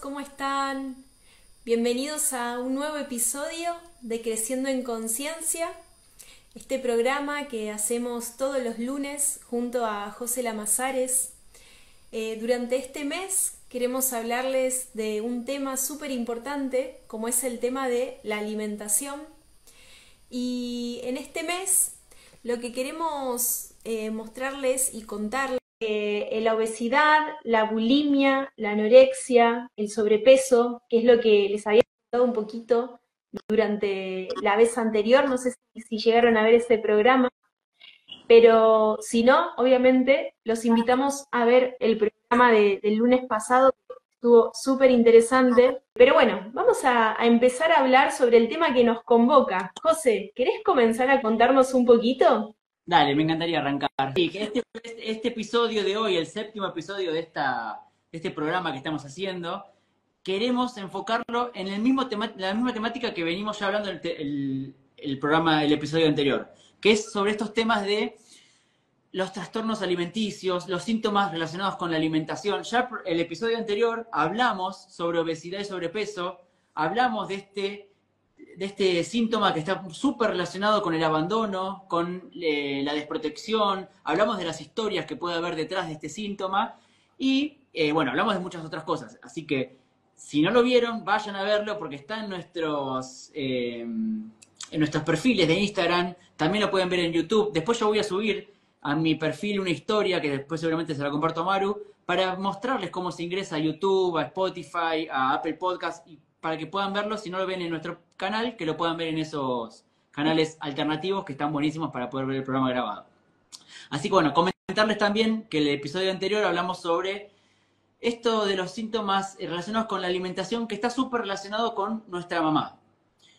¿cómo están? Bienvenidos a un nuevo episodio de Creciendo en Conciencia, este programa que hacemos todos los lunes junto a José Lamazares. Durante este mes queremos hablarles de un tema súper importante, como es el tema de la alimentación. Y en este mes lo que queremos mostrarles y contarles la obesidad, la bulimia, la anorexia, el sobrepeso, que es lo que les había contado un poquito durante la vez anterior. No sé si llegaron a ver ese programa, pero si no, obviamente los invitamos a ver el programa del lunes pasado, que estuvo súper interesante. Pero bueno, vamos a empezar a hablar sobre el tema que nos convoca. José, ¿querés comenzar a contarnos un poquito? Dale, me encantaría arrancar. Sí, que este episodio de hoy, el séptimo episodio de este programa que estamos haciendo, queremos enfocarlo en la misma temática que venimos ya hablando el episodio anterior, que es sobre estos temas de los trastornos alimenticios, los síntomas relacionados con la alimentación. Ya el episodio anterior hablamos sobre obesidad y sobrepeso, hablamos de este síntoma que está súper relacionado con el abandono, con la desprotección, hablamos de las historias que puede haber detrás de este síntoma y, bueno, hablamos de muchas otras cosas. Así que, si no lo vieron, vayan a verlo porque está en nuestros perfiles de Instagram, también lo pueden ver en YouTube. Después yo voy a subir a mi perfil una historia que después seguramente se la comparto a Maru, para mostrarles cómo se ingresa a YouTube, a Spotify, a Apple Podcast, y para que puedan verlo, si no lo ven en nuestro canal, que lo puedan ver en esos canales alternativos que están buenísimos para poder ver el programa grabado. Así que bueno, comentarles también que el episodio anterior hablamos sobre esto de los síntomas relacionados con la alimentación, que está súper relacionado con nuestra mamá.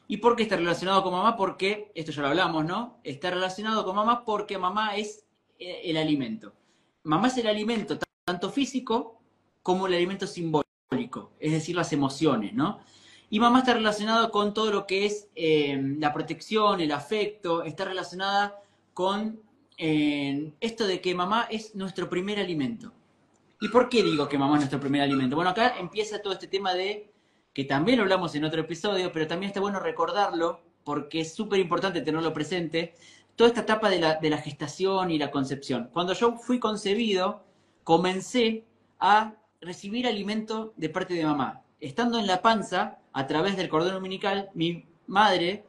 ¿Y por qué está relacionado con mamá? Porque, esto ya lo hablamos, ¿no? Está relacionado con mamá porque mamá es el alimento. Mamá es el alimento tanto físico como el alimento simbólico, es decir, las emociones, ¿no? Y mamá está relacionado con todo lo que es la protección, el afecto, está relacionada con esto de que mamá es nuestro primer alimento. ¿Y por qué digo que mamá es nuestro primer alimento? Bueno, acá empieza todo este tema que también lo hablamos en otro episodio, pero también está bueno recordarlo, porque es súper importante tenerlo presente, toda esta etapa de la gestación y la concepción. Cuando yo fui concebido, comencé a recibir alimento de parte de mamá. Estando en la panza, a través del cordón umbilical, mi madre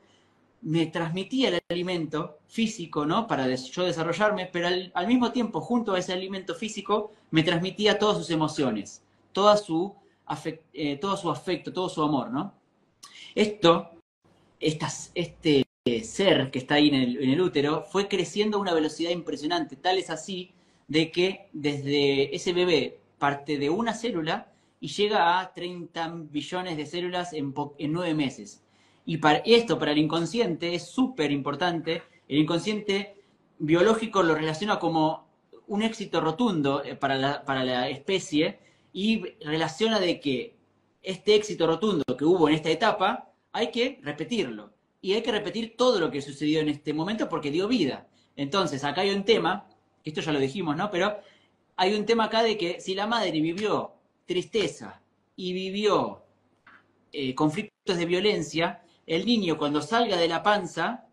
me transmitía el alimento físico, ¿no? Para yo desarrollarme, pero al mismo tiempo, junto a ese alimento físico, me transmitía todas sus emociones, todo su afecto, todo su amor, ¿no? Este ser que está ahí en el útero fue creciendo a una velocidad impresionante, tal es así de que desde ese bebé parte de una célula y llega a 30 billones de células en 9 meses. Y esto para el inconsciente es súper importante. El inconsciente biológico lo relaciona como un éxito rotundo para la especie y relaciona de que este éxito rotundo que hubo en esta etapa hay que repetirlo. Y hay que repetir todo lo que sucedió en este momento porque dio vida. Entonces, acá hay un tema, esto ya lo dijimos, ¿no? Pero hay un tema acá de que si la madre vivió tristeza y vivió conflictos de violencia, el niño cuando salga de la panza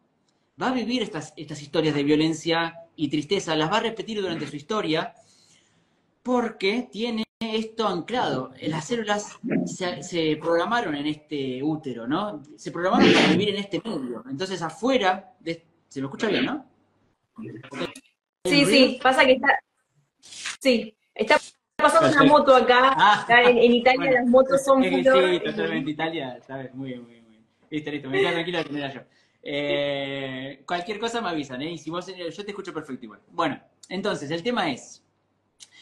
va a vivir estas historias de violencia y tristeza, las va a repetir durante su historia porque tiene esto anclado. Las células se programaron en este útero, ¿no? Se programaron para vivir en este medio. Entonces afuera, ¿se me escucha bien, no? ¿El Sí, ruido? sí, pasa que está pasando una Perfecto. moto acá. Ah, Acá en Italia bueno, las motos son es que furor. sí, totalmente Italia, ¿sabes? Muy bien, muy bien, muy bien. Listo, listo, me quedo tranquilo de tener yo. Cualquier cosa me avisan, ¿eh? Y si yo te escucho perfecto igual. Bueno, entonces, el tema es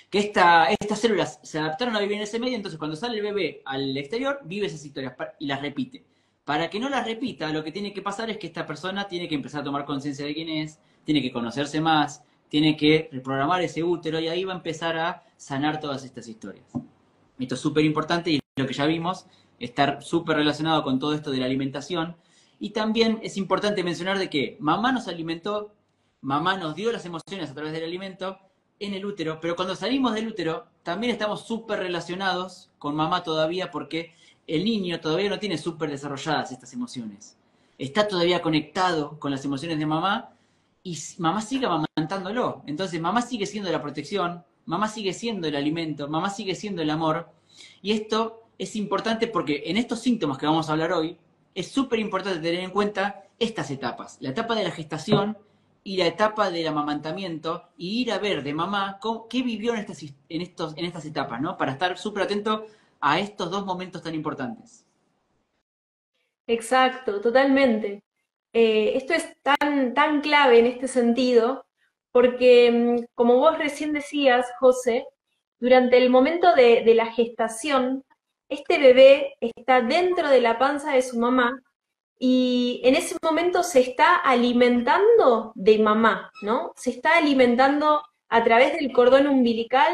que estas células se adaptaron a vivir en ese medio, entonces cuando sale el bebé al exterior, vive esas historias y las repite. Para que no las repita, lo que tiene que pasar es que esta persona tiene que empezar a tomar conciencia de quién es, tiene que conocerse más, tiene que reprogramar ese útero y ahí va a empezar a sanar todas estas historias. Esto es súper importante y lo que ya vimos, estar súper relacionado con todo esto de la alimentación. Y también es importante mencionar de que mamá nos alimentó, mamá nos dio las emociones a través del alimento, en el útero, pero cuando salimos del útero también estamos súper relacionados con mamá todavía porque el niño todavía no tiene súper desarrolladas estas emociones. Está todavía conectado con las emociones de mamá y mamá sigue amamantándolo. Entonces mamá sigue siendo la protección, mamá sigue siendo el alimento, mamá sigue siendo el amor. Y esto es importante porque en estos síntomas que vamos a hablar hoy, es súper importante tener en cuenta estas etapas. La etapa de la gestación y la etapa del amamantamiento y ir a ver de mamá qué vivió en estas etapas, ¿no? Para estar súper atento a estos dos momentos tan importantes. Exacto, totalmente. Esto es tan clave en este sentido, porque como vos recién decías, José, durante el momento de la gestación, este bebé está dentro de la panza de su mamá y en ese momento se está alimentando de mamá, ¿no? Se está alimentando a través del cordón umbilical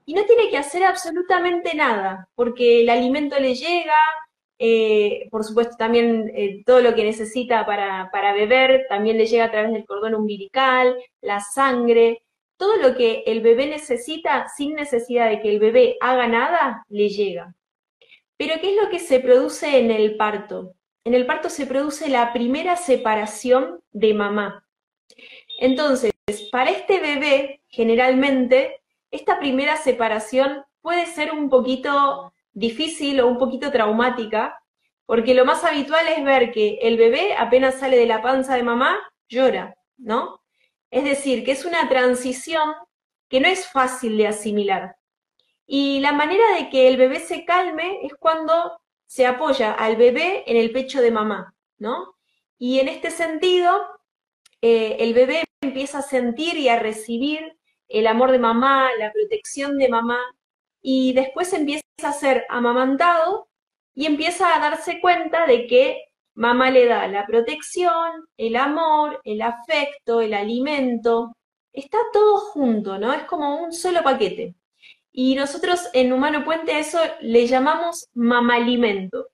y no tiene que hacer absolutamente nada, porque el alimento le llega, por supuesto también todo lo que necesita para beber también le llega a través del cordón umbilical, la sangre, todo lo que el bebé necesita sin necesidad de que el bebé haga nada, le llega. Pero ¿qué es lo que se produce en el parto? En el parto se produce la primera separación de mamá. Entonces, para este bebé, generalmente, esta primera separación puede ser un poquito difícil o un poquito traumática, porque lo más habitual es ver que el bebé apenas sale de la panza de mamá, llora, ¿no? Es decir, que es una transición que no es fácil de asimilar. Y la manera de que el bebé se calme es cuando se apoya al bebé en el pecho de mamá, ¿no? Y en este sentido, el bebé empieza a sentir y a recibir el amor de mamá, la protección de mamá, y después empieza a ser amamantado y empieza a darse cuenta de que mamá le da la protección, el amor, el afecto, el alimento, está todo junto, ¿no? Es como un solo paquete. Y nosotros en Humano Puente a eso le llamamos mamalimento.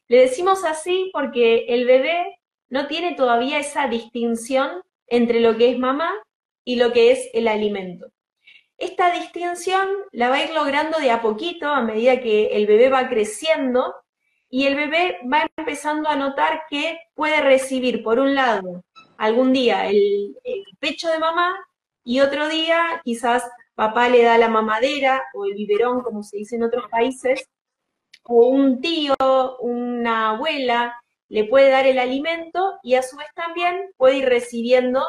Le decimos así porque el bebé no tiene todavía esa distinción entre lo que es mamá y lo que es el alimento. Esta distinción la va a ir logrando de a poquito a medida que el bebé va creciendo y el bebé va empezando a notar que puede recibir, por un lado, algún día el pecho de mamá y otro día quizás papá le da la mamadera o el biberón, como se dice en otros países, o un tío, una abuela le puede dar el alimento y a su vez también puede ir recibiendo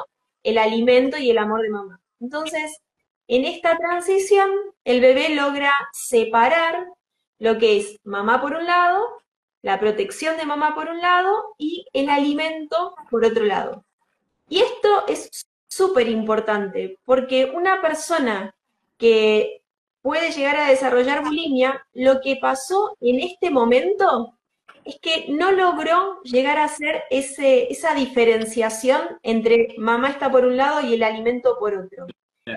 el alimento y el amor de mamá. Entonces, en esta transición, el bebé logra separar lo que es mamá por un lado, la protección de mamá por un lado y el alimento por otro lado. Y esto es súper importante porque una persona que puede llegar a desarrollar bulimia, lo que pasó en este momento es que no logró llegar a hacer esa diferenciación entre mamá está por un lado y el alimento por otro.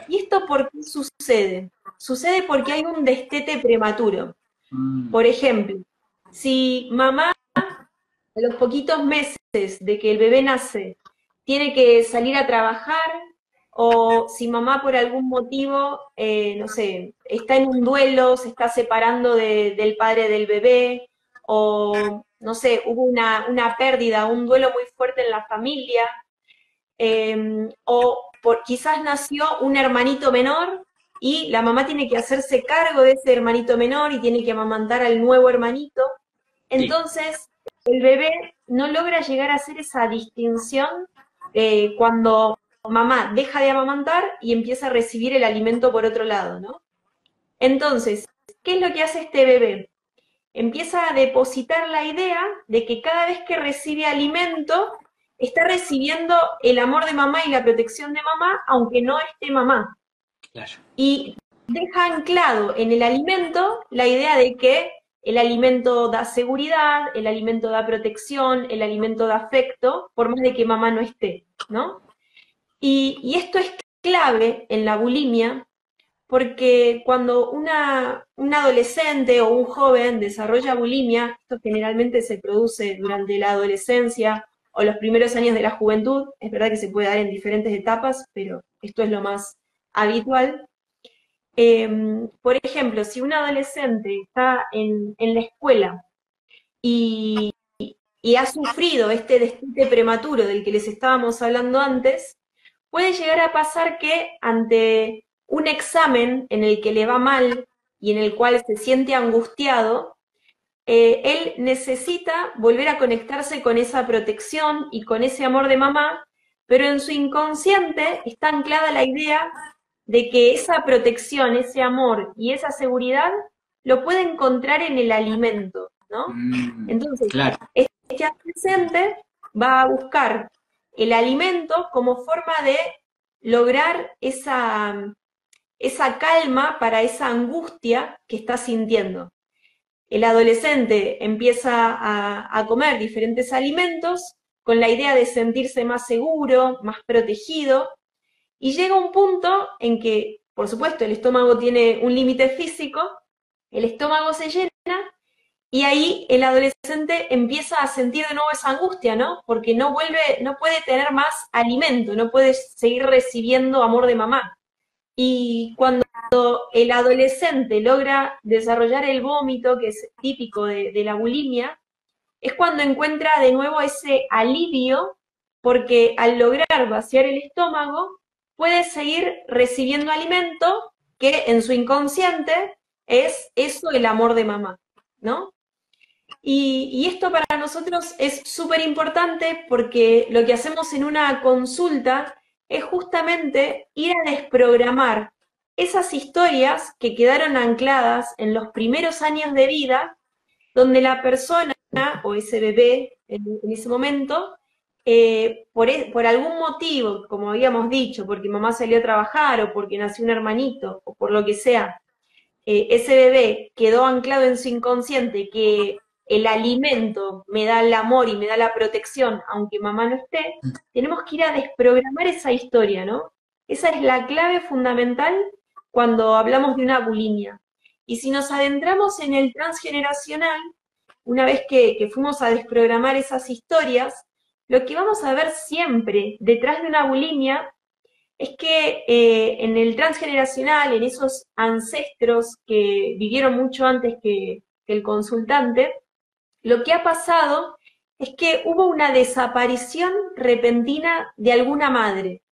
¿Y esto por qué sucede? Sucede porque hay un destete prematuro. Mm, Por ejemplo, si mamá a los poquitos meses de que el bebé nace tiene que salir a trabajar o si mamá por algún motivo, no sé, está en un duelo, se está separando del padre del bebé o, no sé, hubo una pérdida, un duelo muy fuerte en la familia, quizás nació un hermanito menor y la mamá tiene que hacerse cargo de ese hermanito menor y tiene que amamantar al nuevo hermanito. sí, Entonces, el bebé no logra llegar a hacer esa distinción cuando mamá deja de amamantar y empieza a recibir el alimento por otro lado, ¿no? Entonces, ¿qué es lo que hace este bebé? Empieza a depositar la idea de que cada vez que recibe alimento, está recibiendo el amor de mamá y la protección de mamá, aunque no esté mamá. claro. Y deja anclado en el alimento la idea de que el alimento da seguridad, el alimento da protección, el alimento da afecto, por más de que mamá no esté, ¿no? Y esto es clave en la bulimia porque cuando un adolescente o un joven desarrolla bulimia, esto generalmente se produce durante la adolescencia o los primeros años de la juventud, es verdad que se puede dar en diferentes etapas, pero esto es lo más habitual. Por ejemplo, si un adolescente está en la escuela y, y ha sufrido este destete prematuro del que les estábamos hablando antes, puede llegar a pasar que ante un examen en el que le va mal y en el cual se siente angustiado, él necesita volver a conectarse con esa protección y con ese amor de mamá, pero en su inconsciente está anclada la idea de que esa protección, ese amor y esa seguridad lo puede encontrar en el alimento, ¿no? Entonces, Claro. este adolescente va a buscar el alimento como forma de lograr esa calma para esa angustia que está sintiendo. El adolescente empieza a comer diferentes alimentos con la idea de sentirse más seguro, más protegido, y llega un punto en que, por supuesto, el estómago tiene un límite físico, el estómago se llena y ahí el adolescente empieza a sentir de nuevo esa angustia, ¿no? Porque no puede tener más alimento, no puede seguir recibiendo amor de mamá. Y cuando el adolescente logra desarrollar el vómito, que es típico de la bulimia, es cuando encuentra de nuevo ese alivio, porque al lograr vaciar el estómago, puede seguir recibiendo alimento, que en su inconsciente es eso el amor de mamá, ¿no? Y esto para nosotros es súper importante porque lo que hacemos en una consulta es justamente ir a desprogramar esas historias que quedaron ancladas en los primeros años de vida, donde la persona o ese bebé en ese momento, por algún motivo, como habíamos dicho, porque mamá salió a trabajar o porque nació un hermanito o por lo que sea, ese bebé quedó anclado en su inconsciente que el alimento me da el amor y me da la protección, aunque mamá no esté, tenemos que ir a desprogramar esa historia, ¿no? Esa es la clave fundamental cuando hablamos de una bulimia. Y si nos adentramos en el transgeneracional, una vez que fuimos a desprogramar esas historias, lo que vamos a ver siempre detrás de una bulimia es que en el transgeneracional, en esos ancestros que vivieron mucho antes que el consultante, lo que ha pasado es que hubo una desaparición repentina de alguna madre,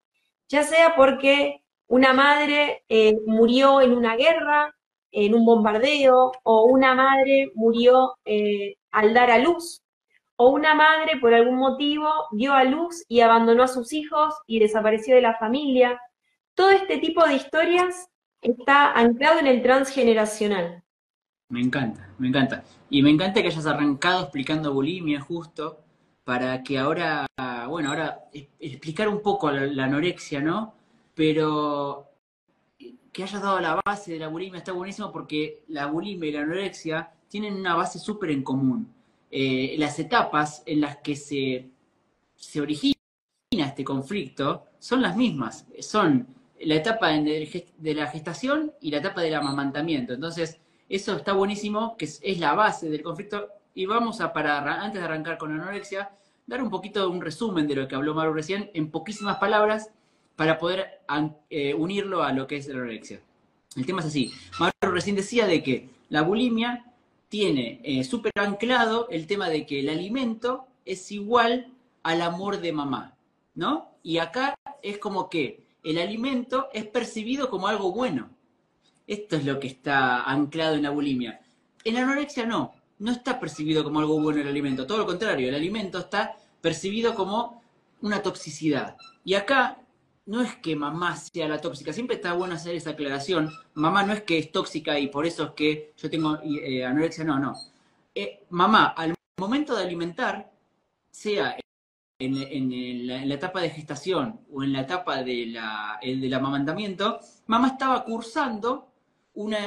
ya sea porque una madre murió en una guerra, en un bombardeo, o una madre murió al dar a luz, o una madre por algún motivo dio a luz y abandonó a sus hijos y desapareció de la familia. Todo este tipo de historias está anclado en el transgeneracional. Me encanta, me encanta. Y me encanta que hayas arrancado explicando bulimia justo para que ahora, bueno, ahora explicar un poco la anorexia, ¿no? Pero que hayas dado la base de la bulimia está buenísimo porque la bulimia y la anorexia tienen una base súper en común. Las etapas en las que se origina este conflicto son las mismas, son la etapa de la gestación y la etapa del amamantamiento. Entonces, eso está buenísimo, que es la base del conflicto. Y vamos a, antes de arrancar con la anorexia, dar un poquito de un resumen de lo que habló Maru recién, en poquísimas palabras, para poder unirlo a lo que es la anorexia. El tema es así. Maru recién decía de que la bulimia tiene súper anclado el tema de que el alimento es igual al amor de mamá, ¿no? Y acá es como que el alimento es percibido como algo bueno. Esto es lo que está anclado en la bulimia. En la anorexia no está percibido como algo bueno el alimento, todo lo contrario, el alimento está percibido como una toxicidad. Y acá no es que mamá sea la tóxica, siempre está bueno hacer esa aclaración. Mamá no es que es tóxica y por eso es que yo tengo anorexia, no. Mamá, al momento de alimentar, sea en la etapa de gestación o en la etapa del amamantamiento, mamá estaba cursando una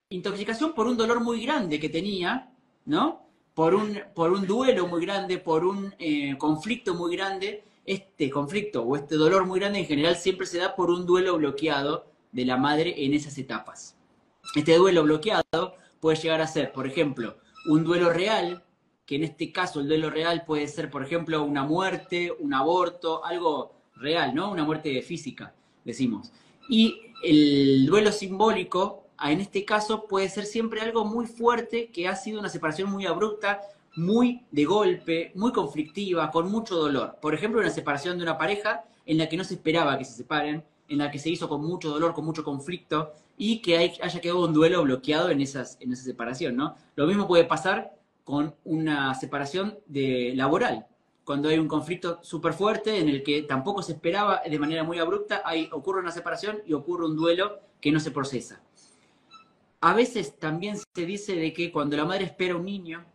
intoxicación por un dolor muy grande que tenía, ¿no? Por un duelo muy grande, por un conflicto muy grande. Este conflicto o este dolor muy grande en general siempre se da por un duelo bloqueado de la madre en esas etapas. Este duelo bloqueado puede llegar a ser, por ejemplo, un duelo real, que en este caso el duelo real puede ser, por ejemplo, una muerte, un aborto, algo real, ¿no? Una muerte física, decimos. Y el duelo simbólico, en este caso, puede ser siempre algo muy fuerte, que ha sido una separación muy abrupta, muy de golpe, muy conflictiva, con mucho dolor. Por ejemplo, una separación de una pareja en la que no se esperaba que se separen, en la que se hizo con mucho dolor, con mucho conflicto, y que haya quedado un duelo bloqueado en esa separación, ¿no? Lo mismo puede pasar con una separación laboral, cuando hay un conflicto súper fuerte en el que tampoco se esperaba de manera muy abrupta, ocurre una separación y ocurre un duelo que no se procesa. A veces también se dice de que cuando la madre espera un niño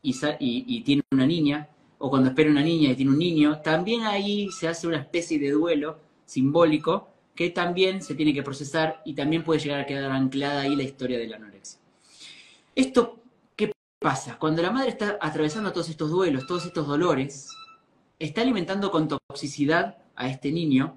y tiene una niña, o cuando espera una niña y tiene un niño, también ahí se hace una especie de duelo simbólico que también se tiene que procesar y también puede llegar a quedar anclada ahí la historia de la anorexia. Esto, ¿qué pasa? Cuando la madre está atravesando todos estos duelos, todos estos dolores, está alimentando con toxicidad a este niño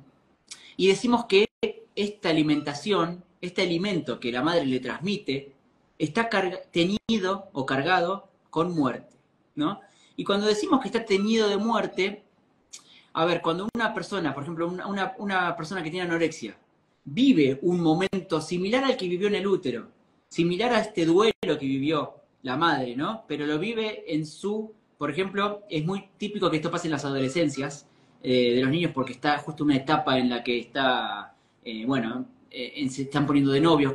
y decimos que esta alimentación, este alimento que la madre le transmite, está teñido o cargado con muerte, ¿no? Y cuando decimos que está teñido de muerte, a ver, cuando una persona, por ejemplo, una persona que tiene anorexia, vive un momento similar al que vivió en el útero, similar a este duelo que vivió la madre, ¿no? Pero lo vive por ejemplo, es muy típico que esto pase en las adolescencias de los niños porque está justo una etapa en la que está, se están poniendo de novios,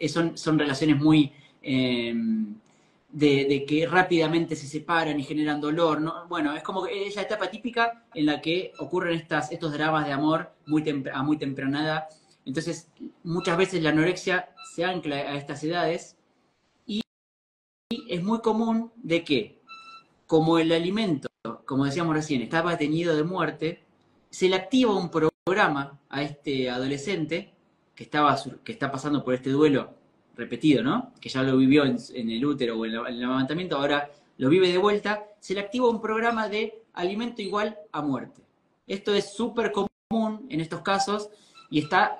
son relaciones muy de que rápidamente se separan y generan dolor, ¿no? Bueno, es como que es la etapa típica en la que ocurren estos dramas de amor a muy temprana edad. Entonces, muchas veces la anorexia se ancla a estas edades y es muy común de que, como el alimento, como decíamos recién, estaba teñido de muerte, se le activa un programa a este adolescente que está pasando por este duelo repetido, ¿no? Que ya lo vivió en el útero o en el amamantamiento, ahora lo vive de vuelta, se le activa un programa de alimento igual a muerte. Esto es súper común en estos casos y está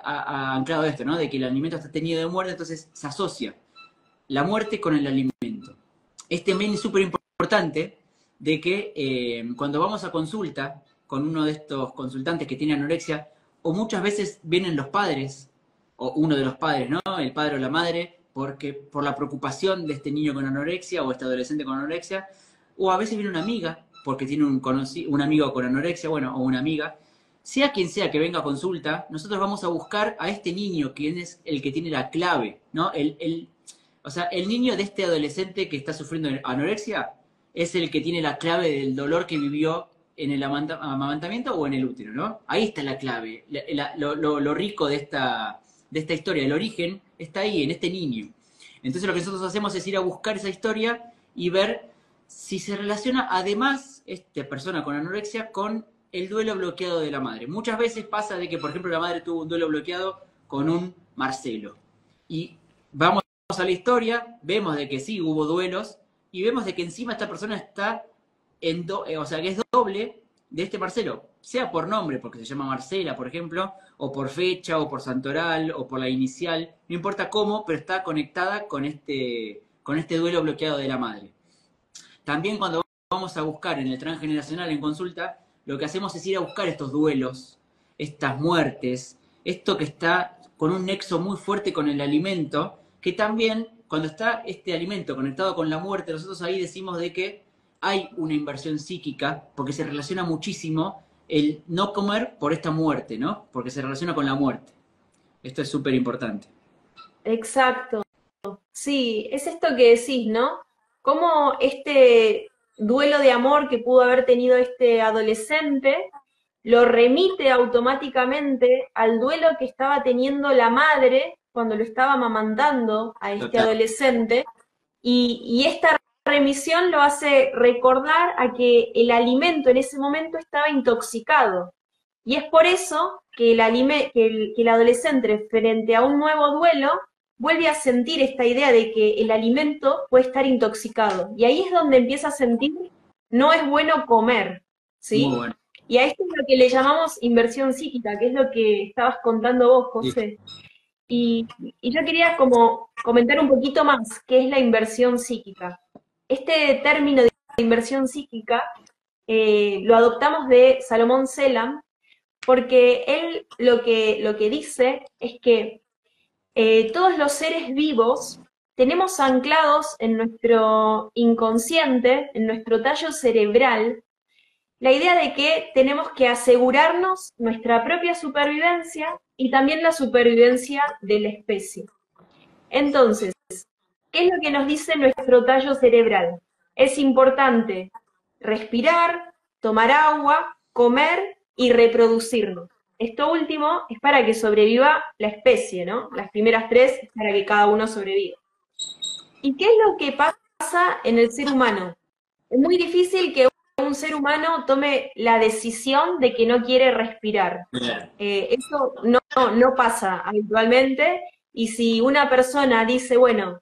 anclado esto, ¿no? De que el alimento está teñido de muerte, entonces se asocia la muerte con el alimento. Este men es súper importante de que cuando vamos a consulta con uno de estos consultantes que tiene anorexia, o muchas veces vienen los padres, o uno de los padres, ¿no? El padre o la madre, por la preocupación de este niño con anorexia o este adolescente con anorexia, o a veces viene una amiga, porque tiene un amigo con anorexia, bueno, o una amiga. Sea quien sea que venga a consulta, nosotros vamos a buscar a este niño, quien es el que tiene la clave, ¿no? O sea, el niño de este adolescente que está sufriendo anorexia es el que tiene la clave del dolor que vivió en el amamantamiento o en el útero, ¿no? Ahí está la clave, lo rico de esta historia, el origen está ahí, en este niño. Entonces lo que nosotros hacemos es ir a buscar esa historia y ver si se relaciona además esta persona con anorexia con el duelo bloqueado de la madre. Muchas veces pasa de que, por ejemplo, la madre tuvo un duelo bloqueado con un Marcelo. Y vamos a la historia, vemos de que sí hubo duelos y vemos de que encima esta persona está o sea, que es doble de este Marcelo, sea por nombre, porque se llama Marcela, por ejemplo, o por fecha, o por santoral, o por la inicial, no importa cómo, pero está conectada con este duelo bloqueado de la madre. También cuando vamos a buscar en el transgeneracional en consulta, lo que hacemos es ir a buscar estos duelos, estas muertes, esto que está con un nexo muy fuerte con el alimento, que también cuando está este alimento conectado con la muerte, nosotros ahí decimos de que hay una inversión psíquica, porque se relaciona muchísimo el no comer por esta muerte, ¿no? Porque se relaciona con la muerte. Esto es súper importante. Exacto. Sí, es esto que decís, ¿no? Cómo este duelo de amor que pudo haber tenido este adolescente lo remite automáticamente al duelo que estaba teniendo la madre cuando lo estaba amamantando a este Total. adolescente, y esta remisión lo hace recordar a que el alimento en ese momento estaba intoxicado. Y es por eso que que el adolescente, frente a un nuevo duelo, vuelve a sentir esta idea de que el alimento puede estar intoxicado. Y ahí es donde empieza a sentir, no es bueno comer, Muy ¿sí? bueno. Y a esto es lo que le llamamos inversión psíquica, que es lo que estabas contando vos, José. Y yo quería como comentar un poquito más qué es la inversión psíquica. Este término de inversión psíquica lo adoptamos de Salomón Selam, porque él lo que dice es que todos los seres vivos tenemos anclados en nuestro inconsciente, en nuestro tallo cerebral, la idea de que tenemos que asegurarnos nuestra propia supervivencia y también la supervivencia de la especie. Entonces, ¿qué es lo que nos dice nuestro tallo cerebral? Es importante respirar, tomar agua, comer y reproducirnos. Esto último es para que sobreviva la especie, ¿no? Las primeras tres es para que cada uno sobreviva. ¿Y qué es lo que pasa en el ser humano? Es muy difícil que un ser humano tome la decisión de que no quiere respirar. Bien. Eso no pasa habitualmente, y si una persona dice, bueno,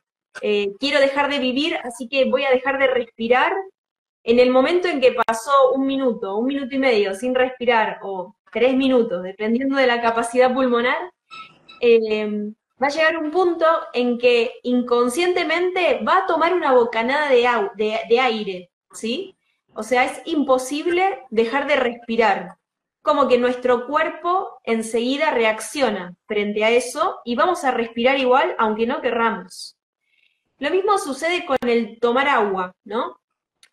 quiero dejar de vivir, así que voy a dejar de respirar, en el momento en que pasó un minuto y medio sin respirar, o 3 minutos, dependiendo de la capacidad pulmonar, va a llegar un punto en que inconscientemente va a tomar una bocanada de aire, ¿sí? O sea, es imposible dejar de respirar. Como que nuestro cuerpo enseguida reacciona frente a eso y vamos a respirar igual aunque no querramos. Lo mismo sucede con el tomar agua, ¿no?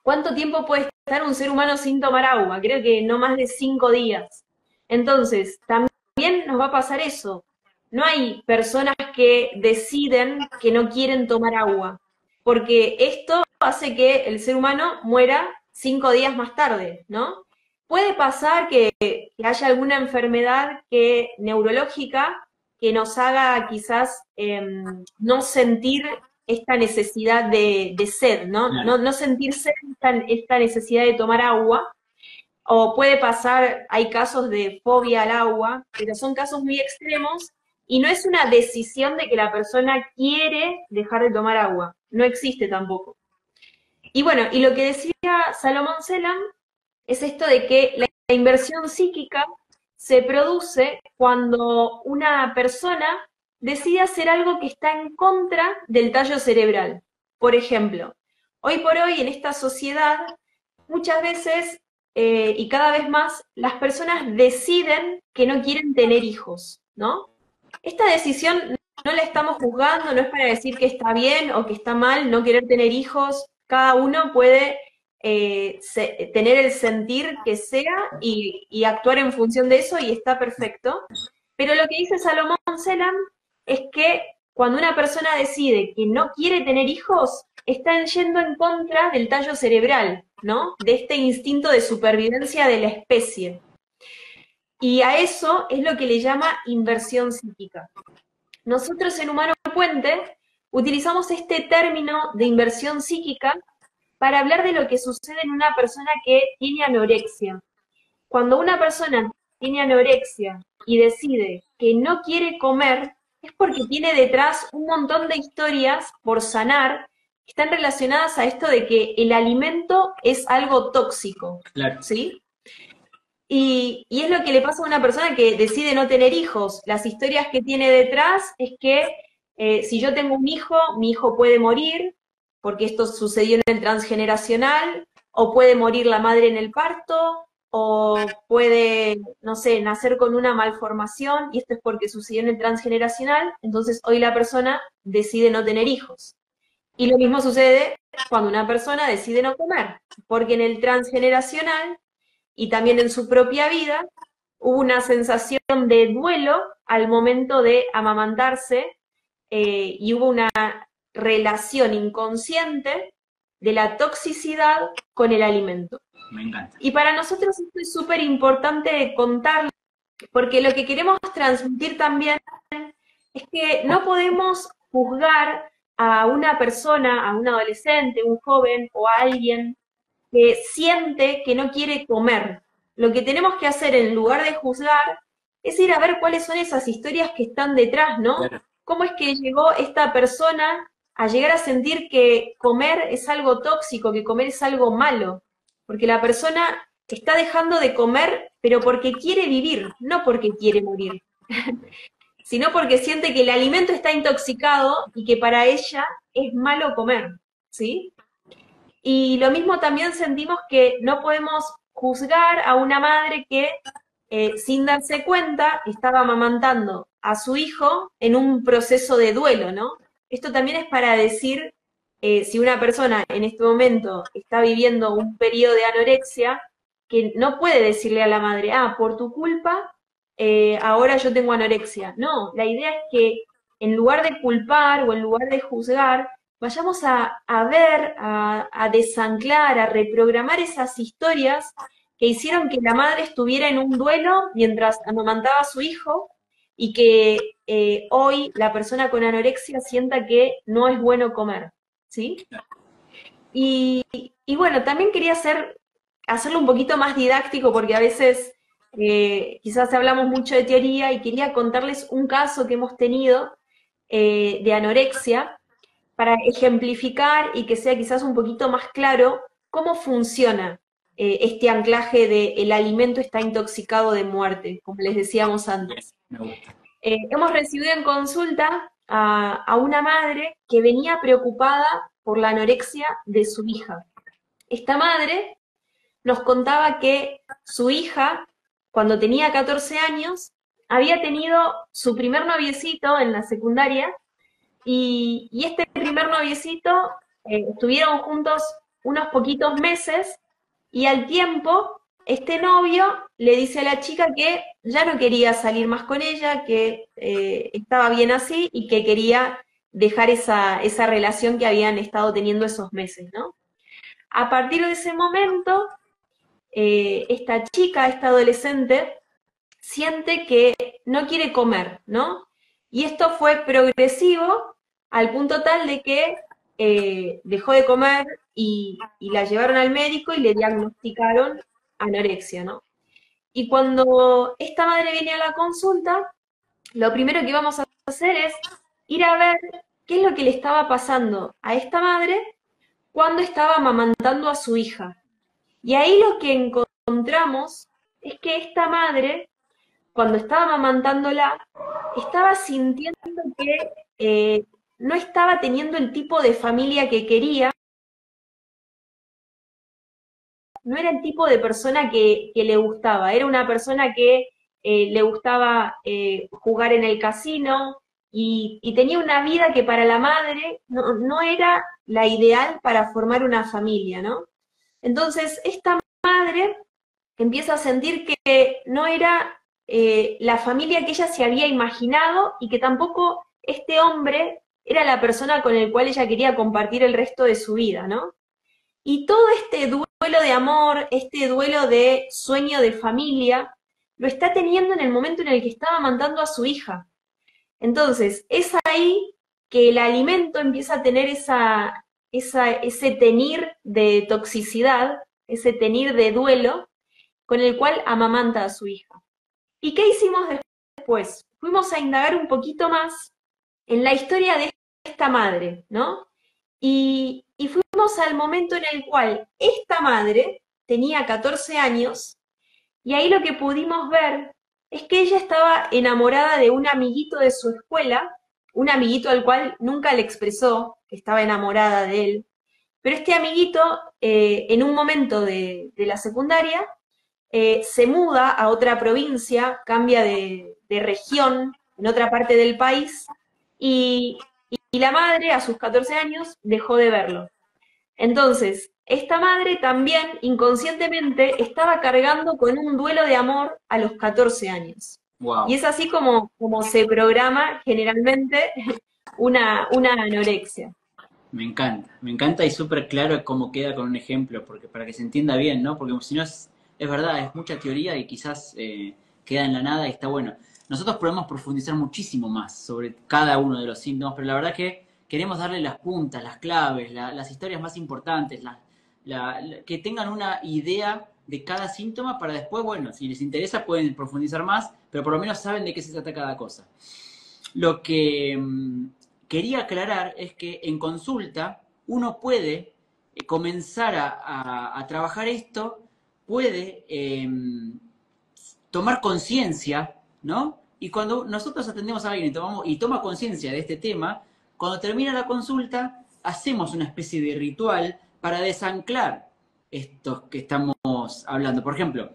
¿Cuánto tiempo puede estar un ser humano sin tomar agua? Creo que no más de 5 días. Entonces, también nos va a pasar eso. No hay personas que deciden que no quieren tomar agua, porque esto hace que el ser humano muera 5 días más tarde, ¿no? Puede pasar que haya alguna enfermedad neurológica que nos haga quizás no sentir esta necesidad de sed, ¿no? Claro. No sentir sed, esta necesidad de tomar agua. O puede pasar, hay casos de fobia al agua, pero son casos muy extremos y no es una decisión de que la persona quiere dejar de tomar agua. No existe tampoco. Y bueno, y lo que decía Salomón Selam es esto de que la inversión psíquica se produce cuando una persona decide hacer algo que está en contra del tallo cerebral. Por ejemplo, hoy por hoy en esta sociedad, muchas veces y cada vez más, las personas deciden que no quieren tener hijos, ¿no? Esta decisión no la estamos juzgando, no es para decir que está bien o que está mal no querer tener hijos. Cada uno puede tener el sentir que sea y actuar en función de eso y está perfecto. Pero lo que dice Salomón Selam es que cuando una persona decide que no quiere tener hijos, están yendo en contra del tallo cerebral, ¿no? De este instinto de supervivencia de la especie. Y a eso es lo que le llama inversión psíquica. Nosotros en Humano Puente utilizamos este término de inversión psíquica para hablar de lo que sucede en una persona que tiene anorexia. Cuando una persona tiene anorexia y decide que no quiere comer, es porque tiene detrás un montón de historias por sanar que están relacionadas a esto de que el alimento es algo tóxico, Claro. ¿sí? Y es lo que le pasa a una persona que decide no tener hijos. Las historias que tiene detrás es que si yo tengo un hijo, mi hijo puede morir, porque esto sucedió en el transgeneracional, o puede morir la madre en el parto, o puede, no sé, nacer con una malformación, y esto es porque sucedió en el transgeneracional, entonces hoy la persona decide no tener hijos. Y lo mismo sucede cuando una persona decide no comer, porque en el transgeneracional y también en su propia vida hubo una sensación de duelo al momento de amamantarse y hubo una relación inconsciente de la toxicidad con el alimento. Me encanta. Y para nosotros esto es súper importante contarlo, porque lo que queremos transmitir también es que no podemos juzgar a una persona, a un adolescente, un joven o a alguien que siente que no quiere comer. Lo que tenemos que hacer en lugar de juzgar es ir a ver cuáles son esas historias que están detrás, ¿no? Claro. ¿Cómo es que llegó esta persona a llegar a sentir que comer es algo tóxico, que comer es algo malo? Porque la persona está dejando de comer, pero porque quiere vivir, no porque quiere morir, sino porque siente que el alimento está intoxicado y que para ella es malo comer, ¿sí? Y lo mismo también sentimos que no podemos juzgar a una madre que sin darse cuenta, estaba amamantando a su hijo en un proceso de duelo, ¿no? Esto también es para decir, si una persona en este momento está viviendo un periodo de anorexia, que no puede decirle a la madre, ah, por tu culpa, ahora yo tengo anorexia. No, la idea es que en lugar de culpar o en lugar de juzgar, vayamos a ver, a desanclar, a reprogramar esas historias que hicieron que la madre estuviera en un duelo mientras amamantaba a su hijo y que hoy la persona con anorexia sienta que no es bueno comer, ¿sí? Y, y bueno, también quería hacerlo un poquito más didáctico porque a veces quizás hablamos mucho de teoría y quería contarles un caso que hemos tenido de anorexia para ejemplificar y que sea quizás un poquito más claro cómo funciona este anclaje de el alimento está intoxicado de muerte, como les decíamos antes. Me gusta. Hemos recibido en consulta a una madre que venía preocupada por la anorexia de su hija. Esta madre nos contaba que su hija, cuando tenía 14 años, había tenido su primer noviecito en la secundaria y este primer noviecito estuvieron juntos unos poquitos meses y al tiempo este novio le dice a la chica que ya no quería salir más con ella, que estaba bien así y que quería dejar esa relación que habían estado teniendo esos meses, ¿no? A partir de ese momento, esta chica, esta adolescente, siente que no quiere comer, ¿no? Y esto fue progresivo al punto tal de que dejó de comer y la llevaron al médico y le diagnosticaron anorexia, ¿no? Y cuando esta madre viene a la consulta, lo primero que vamos a hacer es ir a ver qué es lo que le estaba pasando a esta madre cuando estaba amamantando a su hija. Y ahí lo que encontramos es que esta madre cuando estaba amamantándola, estaba sintiendo que no estaba teniendo el tipo de familia que quería, no era el tipo de persona que le gustaba, era una persona que le gustaba jugar en el casino y tenía una vida que para la madre no era la ideal para formar una familia, ¿no? Entonces, esta madre empieza a sentir que no era la familia que ella se había imaginado y que tampoco este hombre era la persona con el cual ella quería compartir el resto de su vida, ¿no? Y todo este duelo de amor, este duelo de sueño de familia, lo está teniendo en el momento en el que estaba amamantando a su hija. Entonces, es ahí que el alimento empieza a tener ese tenir de toxicidad, ese tenir de duelo, con el cual amamanta a su hija. ¿Y qué hicimos después? Fuimos a indagar un poquito más en la historia de esta madre, ¿no? Y fuimos al momento en el cual esta madre tenía 14 años y ahí lo que pudimos ver es que ella estaba enamorada de un amiguito de su escuela, un amiguito al cual nunca le expresó que estaba enamorada de él, pero este amiguito en un momento de la secundaria se muda a otra provincia, cambia de región en otra parte del país y la madre a sus 14 años dejó de verlo. Entonces, esta madre también inconscientemente estaba cargando con un duelo de amor a los 14 años. Y Wow. es así como se programa generalmente una anorexia. Me encanta y súper claro cómo queda con un ejemplo, porque para que se entienda bien, ¿no? Porque si no es verdad, es mucha teoría y quizás queda en la nada y está bueno. Nosotros podemos profundizar muchísimo más sobre cada uno de los síntomas, pero la verdad que queremos darle las puntas, las claves, las historias más importantes, que tengan una idea de cada síntoma para después, bueno, si les interesa pueden profundizar más, pero por lo menos saben de qué se trata cada cosa. Lo que quería aclarar es que en consulta uno puede comenzar a trabajar esto, puede tomar conciencia, ¿no? Y cuando nosotros atendemos a alguien y toma conciencia de este tema, cuando termina la consulta, hacemos una especie de ritual para desanclar esto que estamos hablando. Por ejemplo,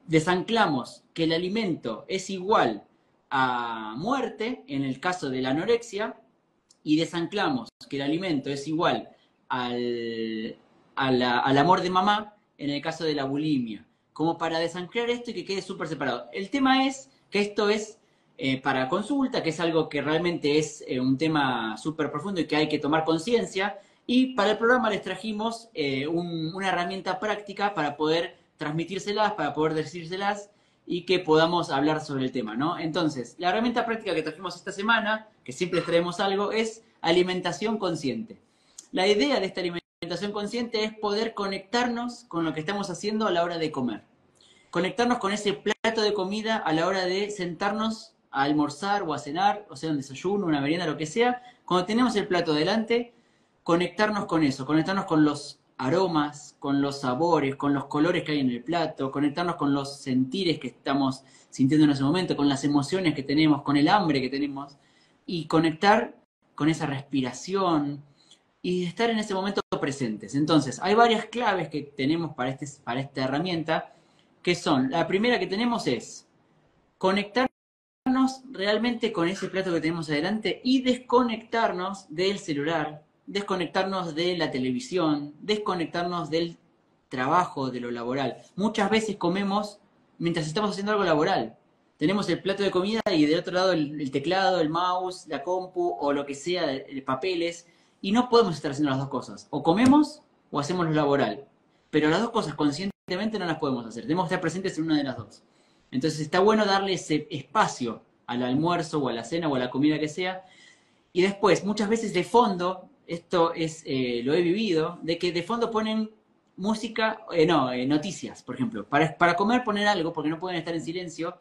desanclamos que el alimento es igual a muerte, en el caso de la anorexia, y desanclamos que el alimento es igual al amor de mamá, en el caso de la bulimia, como para desanclar esto y que quede súper separado. El tema es que esto es para consulta, que es algo que realmente es un tema súper profundo y que hay que tomar conciencia, y para el programa les trajimos una herramienta práctica para poder transmitírselas, para poder decírselas y que podamos hablar sobre el tema, ¿no? Entonces, la herramienta práctica que trajimos esta semana, que siempre les traemos algo, es alimentación consciente. La idea de esta alimentación consciente es poder conectarnos con lo que estamos haciendo a la hora de comer. Conectarnos con ese plato de comida a la hora de sentarnos a almorzar o a cenar, o sea, un desayuno, una merienda, lo que sea. Cuando tenemos el plato delante, conectarnos con eso, conectarnos con los aromas, con los sabores, con los colores que hay en el plato, conectarnos con los sentires que estamos sintiendo en ese momento, con las emociones que tenemos, con el hambre que tenemos, y conectar con esa respiración y estar en ese momento presentes. Entonces, hay varias claves que tenemos para esta herramienta, que son, la primera que tenemos es conectarnos realmente con ese plato que tenemos adelante y desconectarnos del celular, desconectarnos de la televisión, desconectarnos del trabajo, de lo laboral. Muchas veces comemos mientras estamos haciendo algo laboral. Tenemos el plato de comida y del otro lado el teclado, el mouse, la compu o lo que sea, papeles, y no podemos estar haciendo las dos cosas. O comemos o hacemos lo laboral. Pero las dos cosas conscientemente no las podemos hacer. Tenemos que estar presentes en una de las dos. Entonces está bueno darle ese espacio al almuerzo o a la cena o a la comida que sea. Y después, muchas veces de fondo, esto es lo he vivido, de que de fondo ponen música, noticias, por ejemplo. Para comer poner algo porque no pueden estar en silencio.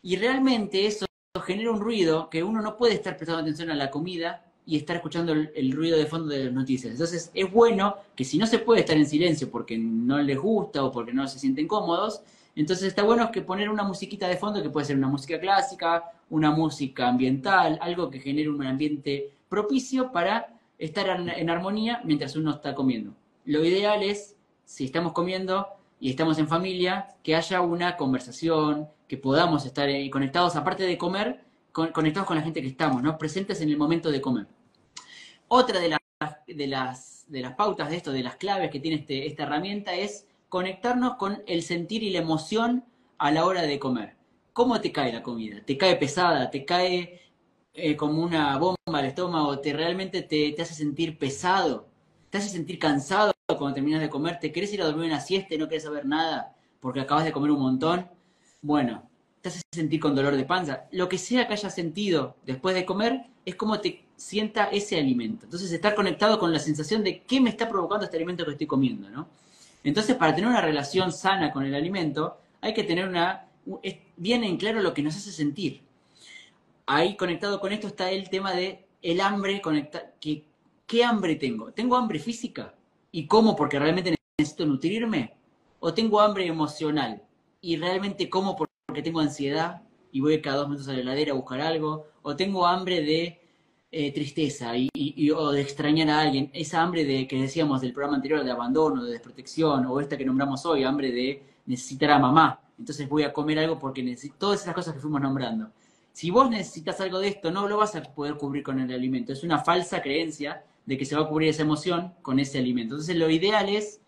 Y realmente eso genera un ruido que uno no puede estar prestando atención a la comida y estar escuchando el ruido de fondo de las noticias. Entonces es bueno que si no se puede estar en silencio porque no les gusta o porque no se sienten cómodos, entonces está bueno que poner una musiquita de fondo que puede ser una música clásica, una música ambiental, algo que genere un ambiente propicio para estar en armonía mientras uno está comiendo. Lo ideal es, si estamos comiendo y estamos en familia, que haya una conversación, que podamos estar conectados, aparte de comer, conectados con la gente que estamos, ¿no? Presentes en el momento de comer. Otra de las pautas de esto, de las claves que tiene esta herramienta es conectarnos con el sentir y la emoción a la hora de comer. ¿Cómo te cae la comida? ¿Te cae pesada? ¿Te cae como una bomba al estómago? ¿Realmente te hace sentir pesado? ¿Te hace sentir cansado cuando terminas de comer? ¿Te querés ir a dormir una siesta y no querés saber nada porque acabas de comer un montón? Bueno, te hace sentir con dolor de panza. Lo que sea que hayas sentido después de comer es como te sienta ese alimento. Entonces, estar conectado con la sensación de qué me está provocando este alimento que estoy comiendo, ¿no? Entonces, para tener una relación sana con el alimento, hay que tener bien en claro lo que nos hace sentir. Ahí, conectado con esto, está el tema de el hambre, ¿qué hambre tengo? ¿Tengo hambre física? ¿Y cómo? Porque realmente necesito nutrirme. ¿O tengo hambre emocional? ¿Y realmente como porque tengo ansiedad y voy cada 2 minutos a la heladera a buscar algo? ¿O tengo hambre de tristeza o de extrañar a alguien? Esa hambre que decíamos del programa anterior de abandono, de desprotección, o esta que nombramos hoy, hambre de necesitar a mamá. Entonces voy a comer algo porque necesito todas esas cosas que fuimos nombrando. Si vos necesitas algo de esto, no lo vas a poder cubrir con el alimento. Es una falsa creencia de que se va a cubrir esa emoción con ese alimento. Entonces lo ideal es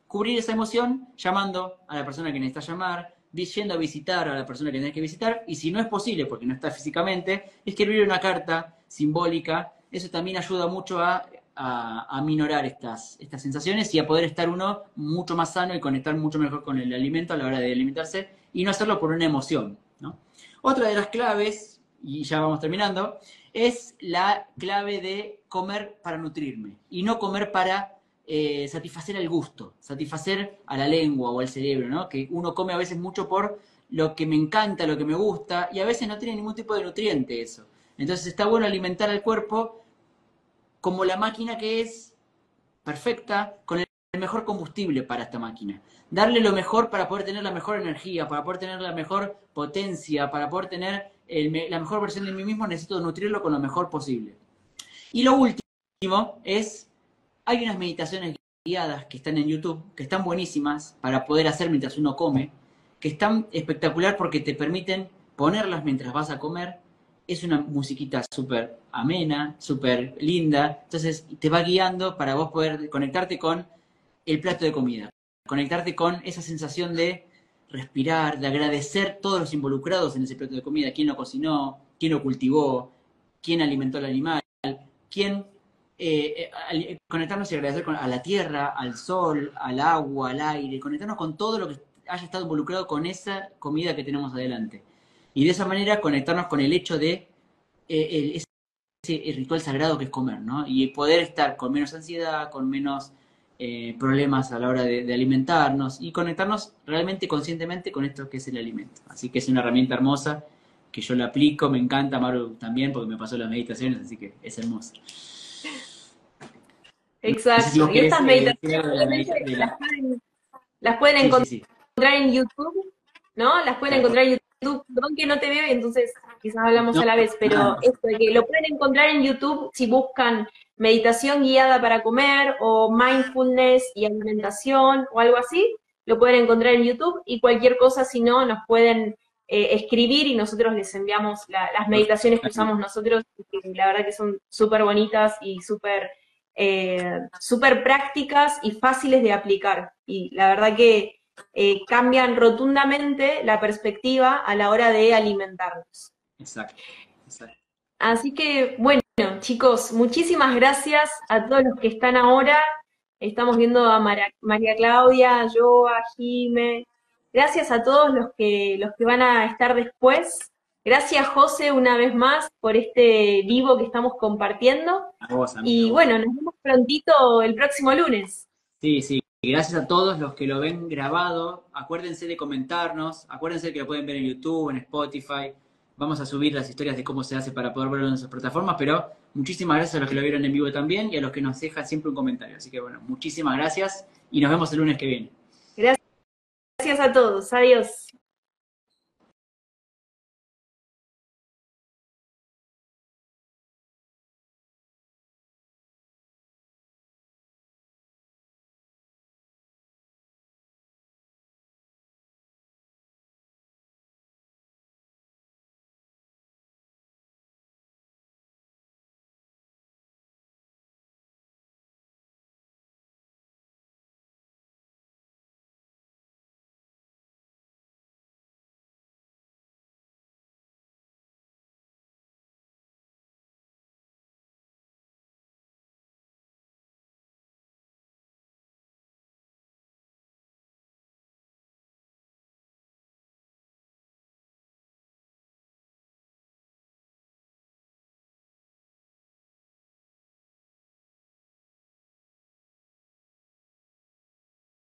cubrir esa emoción llamando a la persona que necesitas llamar, yendo a visitar a la persona que tenés que visitar, y si no es posible, porque no está físicamente, escribir una carta simbólica. Eso también ayuda mucho a minorar estas sensaciones y a poder estar uno mucho más sano y conectar mucho mejor con el alimento a la hora de alimentarse y no hacerlo por una emoción, ¿no? Otra de las claves, y ya vamos terminando, es la clave de comer para nutrirme y no comer para satisfacer al gusto, satisfacer a la lengua o al cerebro, ¿no? Que uno come a veces mucho por lo que me encanta, lo que me gusta, y a veces no tiene ningún tipo de nutriente eso. Entonces está bueno alimentar al cuerpo como la máquina que es, perfecta, con el mejor combustible para esta máquina. Darle lo mejor para poder tener la mejor energía, para poder tener la mejor potencia, para poder tener la mejor versión de mí mismo, necesito nutrirlo con lo mejor posible. Y lo último es, hay unas meditaciones guiadas que están en YouTube, que están buenísimas para poder hacer mientras uno come, que es tan espectacular porque te permiten ponerlas mientras vas a comer. Es una musiquita súper amena, súper linda, entonces te va guiando para vos poder conectarte con el plato de comida, conectarte con esa sensación de respirar, de agradecer todos los involucrados en ese plato de comida, quién lo cocinó, quién lo cultivó, quién alimentó al animal, quién conectarnos y agradecer a la tierra, al sol, al agua, al aire, conectarnos con todo lo que haya estado involucrado con esa comida que tenemos adelante. Y de esa manera conectarnos con el hecho de ese ritual sagrado que es comer, ¿no? Y poder estar con menos ansiedad, con menos problemas a la hora de alimentarnos y conectarnos realmente conscientemente con esto que es el alimento. Así que es una herramienta hermosa que yo la aplico, me encanta, Maru también, porque me pasó las meditaciones, así que es hermosa. No sé si vos Exacto. Y querés estas decir meditaciones algo obviamente de la... las pueden Sí, sí, encontrar sí, en YouTube, ¿no? Las pueden tal cual. encontrar en YouTube. Perdón que no te veo y entonces quizás hablamos No, a la vez, pero nada, esto de que lo pueden encontrar en YouTube si buscan meditación guiada para comer o mindfulness y alimentación o algo así, lo pueden encontrar en YouTube y cualquier cosa, si no, nos pueden escribir y nosotros les enviamos las meditaciones que usamos nosotros, que la verdad que son súper bonitas y súper prácticas y fáciles de aplicar. Y la verdad que cambian rotundamente la perspectiva a la hora de alimentarnos. exacto, exacto. Así que, bueno, chicos, muchísimas gracias a todos los que están ahora. Estamos viendo a María Claudia, yo, a Jime. Gracias a todos los que van a estar después. Gracias, José, una vez más por este vivo que estamos compartiendo. A vos, amiga, a Y vos. bueno, nos vemos prontito el próximo lunes. Sí, sí. Gracias a todos los que lo ven grabado. Acuérdense de comentarnos. Acuérdense que lo pueden ver en YouTube, en Spotify. Vamos a subir las historias de cómo se hace para poder verlo en esas plataformas. Pero muchísimas gracias a los que lo vieron en vivo también y a los que nos dejan siempre un comentario. Así que bueno, muchísimas gracias y nos vemos el lunes que viene. Gracias a todos. Adiós.